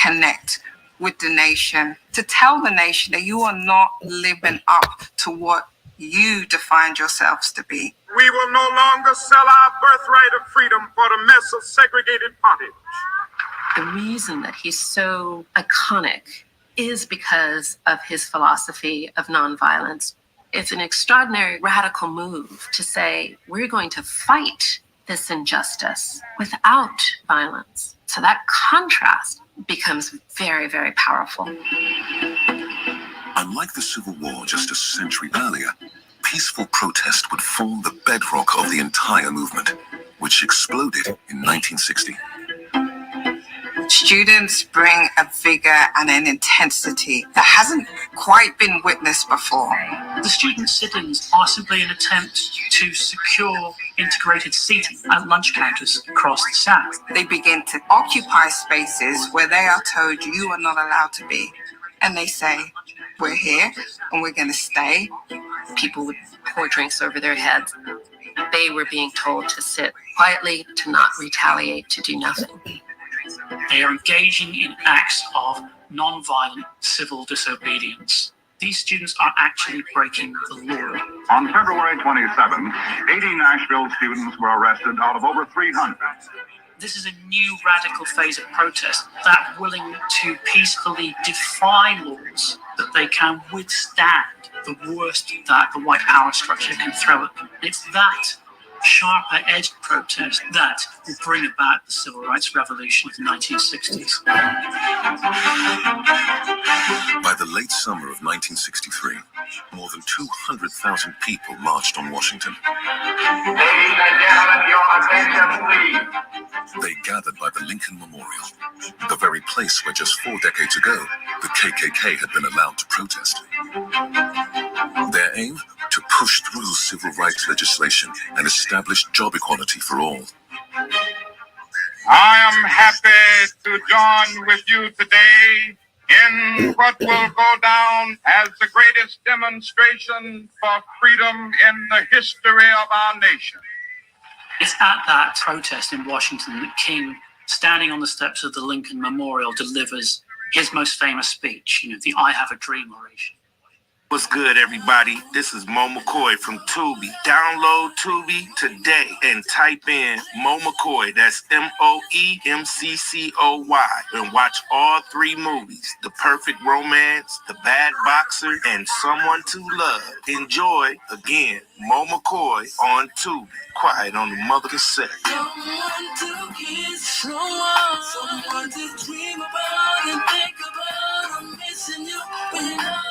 connect with the nation, to tell the nation that you are not living up to what you defined yourselves to be. We will no longer sell our birthright of freedom for the mess of segregated pottage. The reason that he's so iconic is because of his philosophy of nonviolence. It's an extraordinary radical move to say, we're going to fight this injustice without violence. So that contrast becomes very, very powerful. Unlike the Civil War just a century earlier, peaceful protest would form the bedrock of the entire movement, which exploded in 1960. Students bring a vigor and an intensity that hasn't quite been witnessed before. The student sit-ins are simply an attempt to secure integrated seating at lunch counters across the South. They begin to occupy spaces where they are told you are not allowed to be. And they say, we're here and we're going to stay. People would pour drinks over their heads. They were being told to sit quietly, to not retaliate, to do nothing. They are engaging in acts of non-violent civil disobedience. These students are actually breaking the law. On February 27, 80 Nashville students were arrested out of over 300. This is a new radical phase of protest that willing to peacefully defy laws that they can withstand the worst that the white power structure can throw at them. It's that sharper edged protest that will bring about the civil rights revolution of the 1960s. By the late summer of 1963, more than 200,000 people marched on Washington. Ladies and gentlemen, your attention, please. They gathered by the Lincoln Memorial, the very place where just 4 decades ago, the KKK had been allowed to protest. Their aim? To push through civil rights legislation and establish job equality for all. I am happy to join with you today in what will go down as the greatest demonstration for freedom in the history of our nation. It's at that protest in Washington that King, standing on the steps of the Lincoln Memorial, delivers his most famous speech, the I Have a Dream oration. What's good, everybody? This is Mo McCoy from Tubi. Download Tubi today and type in Mo McCoy, that's MOEMCCOY, and watch all 3 movies, The Perfect Romance, The Bad Boxer, and Someone to Love. Enjoy, again, Mo McCoy on Tubi. Quiet on the mother cassette. Someone to kiss, someone to dream about and think about. I'm missing you when you're not around.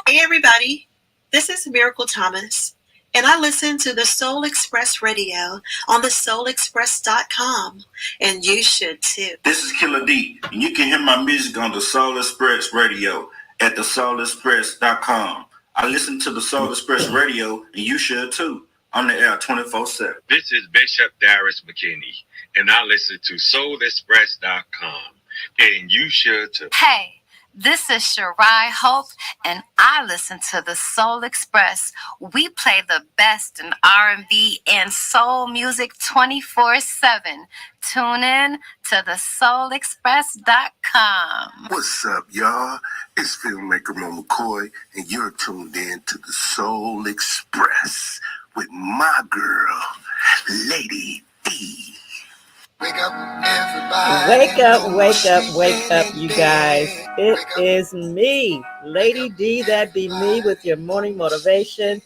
Hey everybody, this is Miracle Thomas, and I listen to the Soul Express Radio on the soulexpress.com, and you should too. This is Killer D, and you can hear my music on the Soul Express Radio at the soulexpress.com. I listen to the Soul Express Radio, and you should too, on the air 24/7. This is Bishop Darius McKinney, and I listen to soulexpress.com, and you should too. Hey. This is Shirai Hope, and I listen to the Soul Express. We play the best in R&B and soul music 24/7. Tune in to the soulexpress.com. What's up, y'all? It's filmmaker Mo McCoy, and you're tuned in to the Soul Express with my girl, Lady D. Wake up, everybody. Wake up, wake up, wake up, you guys. It is me, Lady D, that be me, with your morning motivation.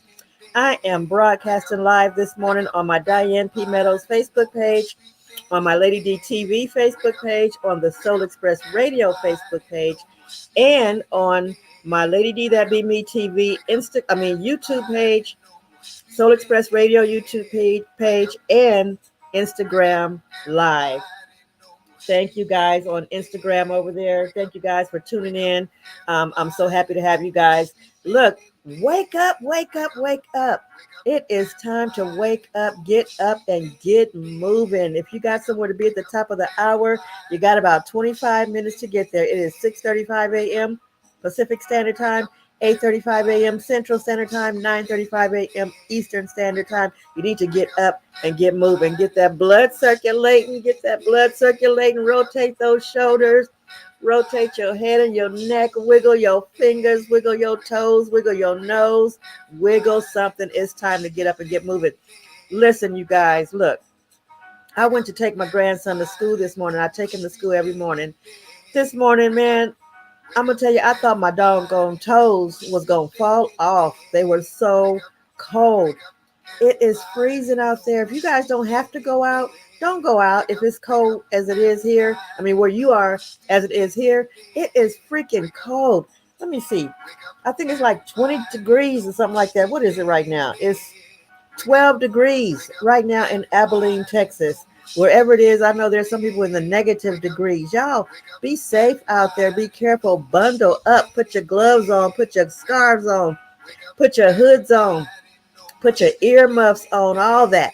I am broadcasting live this morning on my Diane P. Meadows Facebook page, on my Lady D TV Facebook page, on the Soul Express Radio Facebook page, and on my Lady D That Be Me TV YouTube page, Soul Express Radio YouTube page, and Instagram Live. Thank you guys on Instagram over there. Thank you guys for tuning in. I'm so happy to have you guys. Look, wake up, wake up, wake up. It is time to wake up, get up, and get moving. If you got somewhere to be at the top of the hour, you got about 25 minutes to get there. It is 6:35 a.m. Pacific Standard Time, 8:35 a.m. Central Standard Time, 9:35 a.m. Eastern Standard Time. You need to get up and get moving. Get that blood circulating. Rotate those shoulders. Rotate your head and your neck. Wiggle your fingers. Wiggle your toes. Wiggle your nose. Wiggle something. It's time to get up and get moving. Listen, you guys, look. I went to take my grandson to school this morning. I take him to school every morning. This morning, man, I'm going to tell you, I thought my doggone toes was going to fall off. They were so cold. It is freezing out there. If you guys don't have to go out, don't go out. If it's cold as it is here, I mean, where you are as it is here, it is freaking cold. Let me see. I think it's like 20 degrees or something like that. What is it right now? It's 12 degrees right now in Abilene, Texas. Wherever it is, I know there's some people in the negative degrees. Y'all, be safe out there. Be careful. Bundle up. Put your gloves on. Put your scarves on. Put your hoods on. Put your earmuffs on. All that.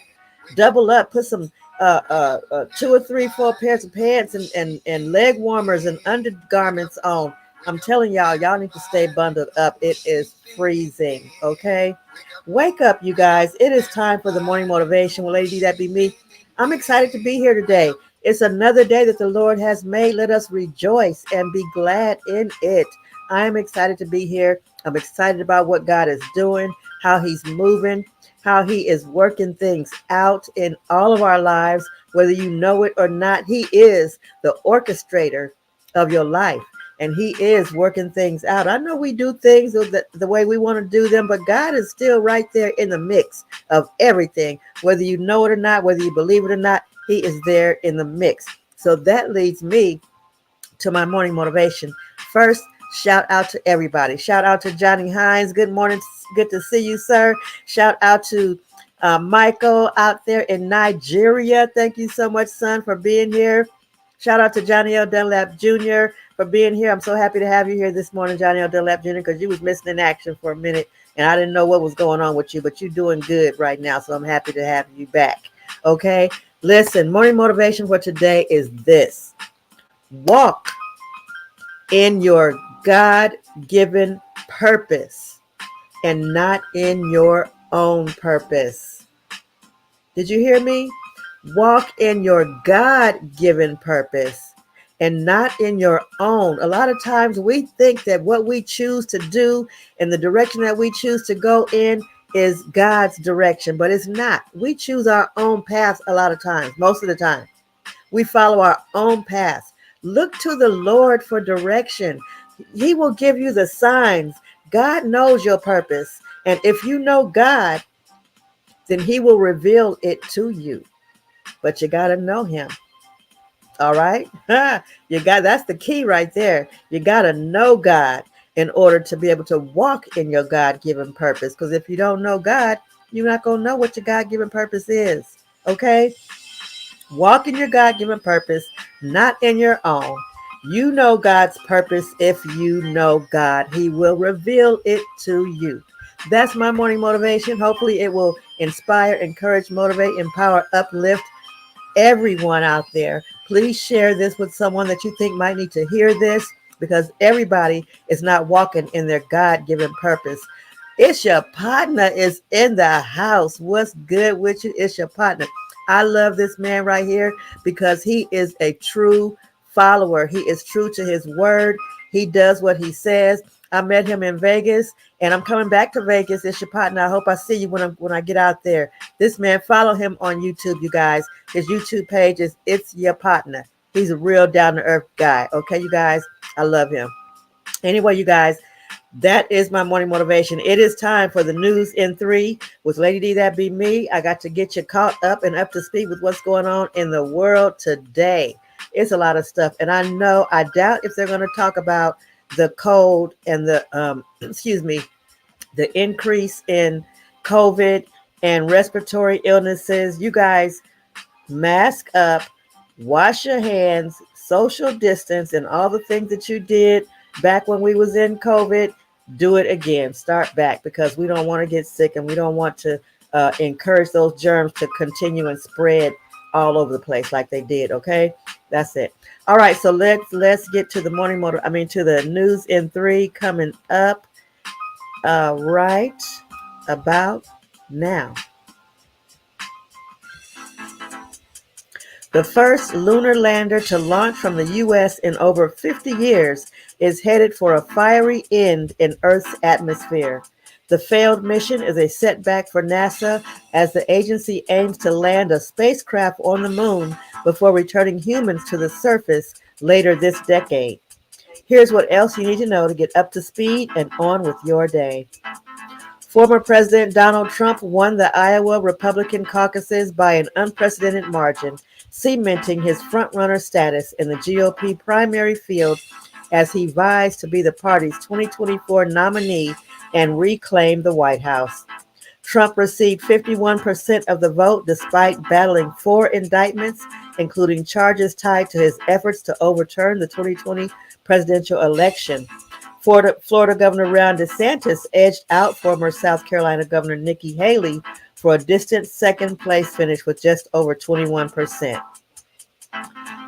Double up. Put some 2 or 3, 4 pairs of pants and leg warmers and undergarments on. I'm telling y'all need to stay bundled up. It is freezing. Okay? Wake up, you guys. It is time for the morning motivation. Well, Lady D, that be me. I'm excited to be here today. It's another day that the Lord has made. Let us rejoice and be glad in it. I am excited to be here. I'm excited about what God is doing, how he's moving, how he is working things out in all of our lives, whether you know it or not. He is the orchestrator of your life. And he is working things out. I know we do things the way we want to do them, but God is still right there in the mix of everything. Whether you know it or not, whether you believe it or not, he is there in the mix. So that leads me to my morning motivation. First, shout out to everybody. Shout out to Johnny Hines. Good morning. Good to see you, sir. Shout out to Michael out there in Nigeria. Thank you so much, son, for being here. Shout out to Johnny L. Dunlap Jr. for being here. I'm so happy to have you here this morning, Johnny L. Dunlap Jr., because you was missing in action for a minute, and I didn't know what was going on with you, but you're doing good right now, so I'm happy to have you back. Okay? Listen, morning motivation for today is this. Walk in your God-given purpose and not in your own purpose. Did you hear me? Walk in your God-given purpose and not in your own. A lot of times we think that what we choose to do and the direction that we choose to go in is God's direction, but it's not. We choose our own path a lot of times, most of the time. We follow our own path. Look to the Lord for direction. He will give you the signs. God knows your purpose. And if you know God, then he will reveal it to you. But you got to know him. All right? That's the key right there. You got to know God in order to be able to walk in your God-given purpose. Because if you don't know God, you're not going to know what your God-given purpose is. Okay? Walk in your God-given purpose, not in your own. You know God's purpose. If you know God, he will reveal it to you. That's my morning motivation. Hopefully it will inspire, encourage, motivate, empower, uplift everyone out there. Please share this with someone that you think might need to hear this, because everybody is not walking in their God-given purpose. It's your partner is in the house. What's good with you? It's your partner. I love this man right here because he is a true follower. He is true to his word. He does what he says. I met him in Vegas, and I'm coming back to Vegas. It's your partner. I hope I see you when I get out there. This man, follow him on YouTube, you guys. His YouTube page is It's Your Partner. He's a real down-to-earth guy. Okay, you guys? I love him. Anyway, you guys, that is my morning motivation. It is time for the news in 3 with Lady D, that be me. I got to get you caught up and up to speed with what's going on in the world today. It's a lot of stuff, and I doubt if they're going to talk about the cold and the the increase in COVID and respiratory illnesses. You guys, mask up, wash your hands, social distance, and all the things that you did back when we was in COVID. Do it again. Start back, because we don't want to get sick, and we don't want to encourage those germs to continue and spread all over the place like they did. Okay, that's it. All right, so let's get to the to the news in 3 coming up right about now. The first lunar lander to launch from the U.S. in over 50 years is headed for a fiery end in Earth's atmosphere. The failed mission is a setback for NASA as the agency aims to land a spacecraft on the moon before returning humans to the surface later this decade. Here's what else you need to know to get up to speed and on with your day. Former President Donald Trump won the Iowa Republican caucuses by an unprecedented margin, cementing his frontrunner status in the GOP primary field as he vies to be the party's 2024 nominee and reclaim the White House. Trump received 51% of the vote despite battling 4 indictments, including charges tied to his efforts to overturn the 2020 presidential election. Florida Governor Ron DeSantis edged out former South Carolina Governor Nikki Haley for a distant second place finish with just over 21%.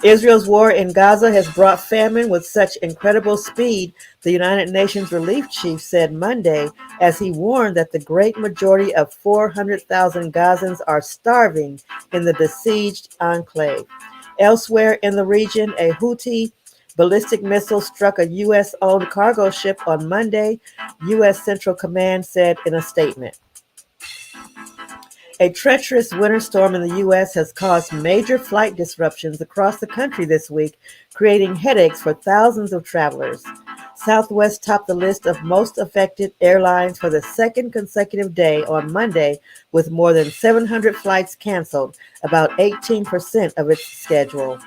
Israel's war in Gaza has brought famine with such incredible speed, the United Nations relief chief said Monday, as he warned that the great majority of 400,000 Gazans are starving in the besieged enclave. Elsewhere in the region, a Houthi ballistic missile struck a U.S.-owned cargo ship on Monday, U.S. Central Command said in a statement. A treacherous winter storm in the U.S. has caused major flight disruptions across the country this week, creating headaches for thousands of travelers. Southwest topped the list of most affected airlines for the second consecutive day on Monday, with more than 700 flights canceled, about 18% of its schedule.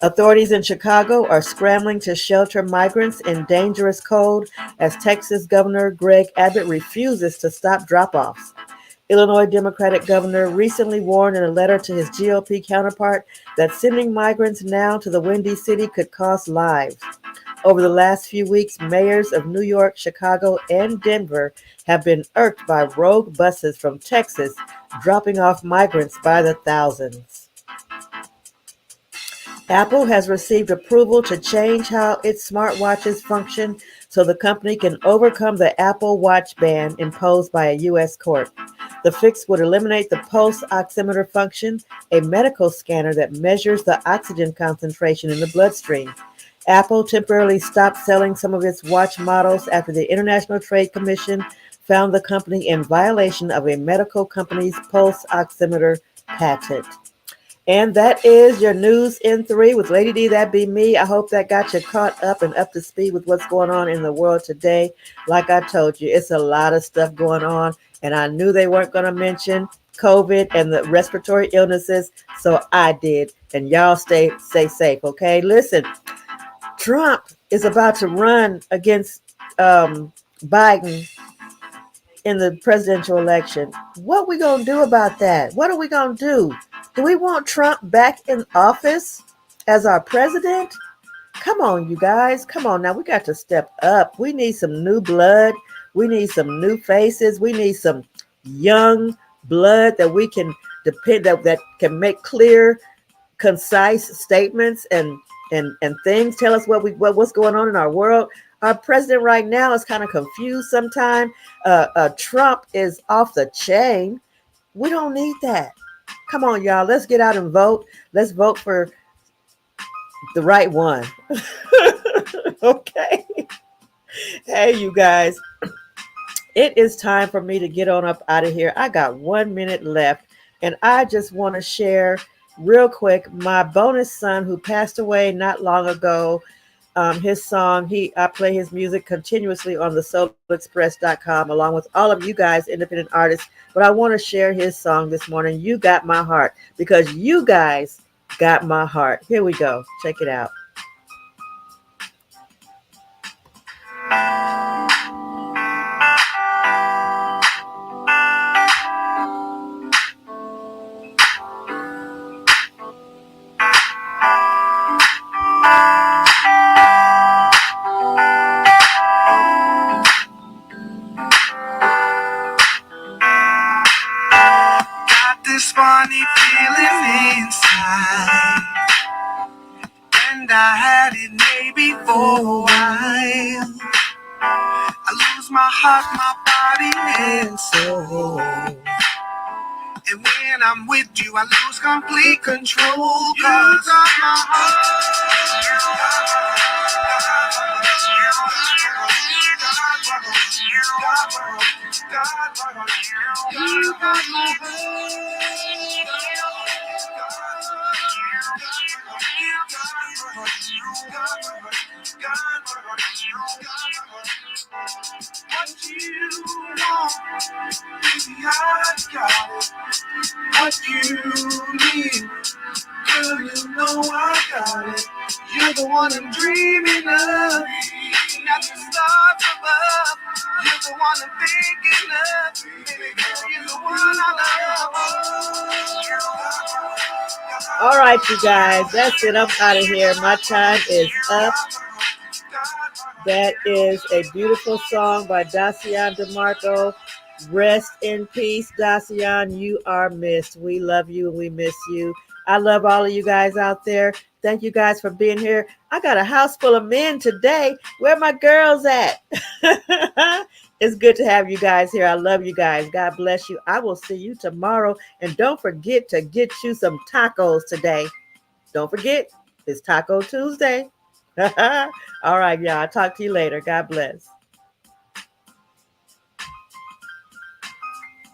Authorities in Chicago are scrambling to shelter migrants in dangerous cold as Texas Governor Greg Abbott refuses to stop drop-offs. Illinois Democratic governor recently warned in a letter to his GOP counterpart that sending migrants now to the Windy City could cost lives. Over the last few weeks, mayors of New York, Chicago, and Denver have been irked by rogue buses from Texas dropping off migrants by the thousands. Apple has received approval to change how its smartwatches function so the company can overcome the Apple Watch ban imposed by a U.S. court. The fix would eliminate the pulse oximeter function, a medical scanner that measures the oxygen concentration in the bloodstream. Apple temporarily stopped selling some of its watch models after the International Trade Commission found the company in violation of a medical company's pulse oximeter patent. And that is your news in 3 with Lady D. That be me. I hope that got you caught up and up to speed with what's going on in the world today. Like I told you, it's a lot of stuff going on, and I knew they weren't going to mention COVID and the respiratory illnesses, so I did. And y'all stay safe, okay? Listen, Trump is about to run against Biden in the presidential election. What we going to do about that? What are we going to do? Do we want Trump back in office as our president? Come on, you guys. Come on now. We got to step up. We need some new blood. We need some new faces. We need some young blood that we can depend that can make clear, concise statements and things. Tell us what's going on in our world. Our president right now is kind of confused sometimes. Trump is off the chain. We don't need that. Come on, y'all. Let's get out and vote. Let's vote for the right one. Okay. Hey, you guys. It is time for me to get on up out of here. I got 1 minute left, and I just want to share real quick my bonus son who passed away not long ago. His song, I play his music continuously on the soulexpress.com along with all of you guys, independent artists. But I want to share his song this morning, You Got My Heart, because you guys got my heart. Here we go. Check it out. Funny feeling inside, and I had it maybe for a while. I lose my heart, my body, and soul. And when when I'm with you, I lose complete control. 'Cause you got my what you want, baby, I got it. What you need, girl, you know I got it. You're the one I'm dreaming of. Not the stars above. You're the one I'm thinking of. Baby girl, you're the one I love. All right, you guys, that's it. I'm out of here. My time is up. That is a beautiful song by Dacian DeMarco. Rest in peace, Dacian. You are missed. We love you and we miss you. I love all of you guys out there. Thank you guys for being here. I got a house full of men today. Where my girls at? It's good to have you guys here. I love you guys. God bless you. I will see you tomorrow. And don't forget to get you some tacos today. Don't forget, it's Taco Tuesday. All right, y'all. I'll talk to you later. God bless.